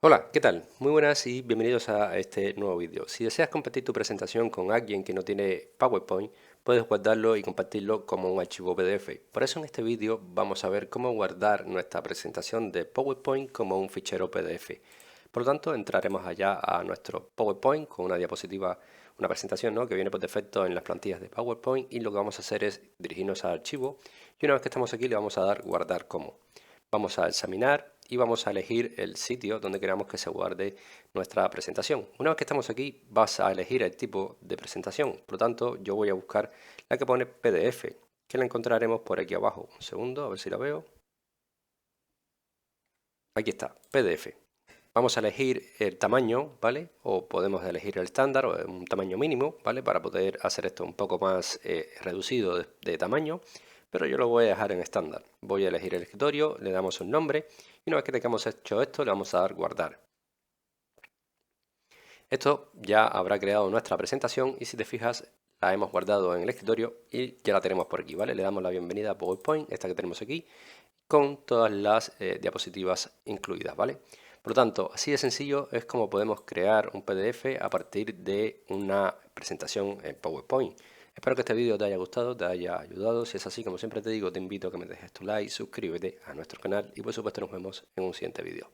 Hola, ¿qué tal? Muy buenas y bienvenidos a este nuevo vídeo. Si deseas compartir tu presentación con alguien que no tiene PowerPoint, puedes guardarlo y compartirlo como un archivo PDF. Por eso en este vídeo vamos a ver cómo guardar nuestra presentación de PowerPoint como un fichero PDF. Por lo tanto, entraremos allá a nuestro PowerPoint con una diapositiva, una presentación, ¿no?, que viene por defecto en las plantillas de PowerPoint, y lo que vamos a hacer es dirigirnos al archivo y una vez que estamos aquí le vamos a dar guardar como. Vamos a examinar y vamos a elegir el sitio donde queramos que se guarde nuestra presentación. Una vez que estamos aquí, vas a elegir el tipo de presentación. Por lo tanto, yo voy a buscar la que pone PDF, que la encontraremos por aquí abajo. Un segundo, a ver si la veo. Aquí está, PDF. Vamos a elegir el tamaño, ¿vale? O podemos elegir el estándar o un tamaño mínimo, ¿vale? Para poder hacer esto un poco más reducido de tamaño, pero yo lo voy a dejar en estándar. Voy a elegir el escritorio, le damos un nombre y una vez que tengamos hecho esto le vamos a dar guardar. Esto ya habrá creado nuestra presentación y si te fijas la hemos guardado en el escritorio y ya la tenemos por aquí, ¿vale? Le damos la bienvenida a PowerPoint, esta que tenemos aquí, con todas las diapositivas incluidas, ¿vale? Por lo tanto, así de sencillo es como podemos crear un PDF a partir de una presentación en PowerPoint. Espero que este vídeo te haya gustado, te haya ayudado. Si es así, como siempre te digo, te invito a que me dejes tu like, suscríbete a nuestro canal y por supuesto nos vemos en un siguiente vídeo.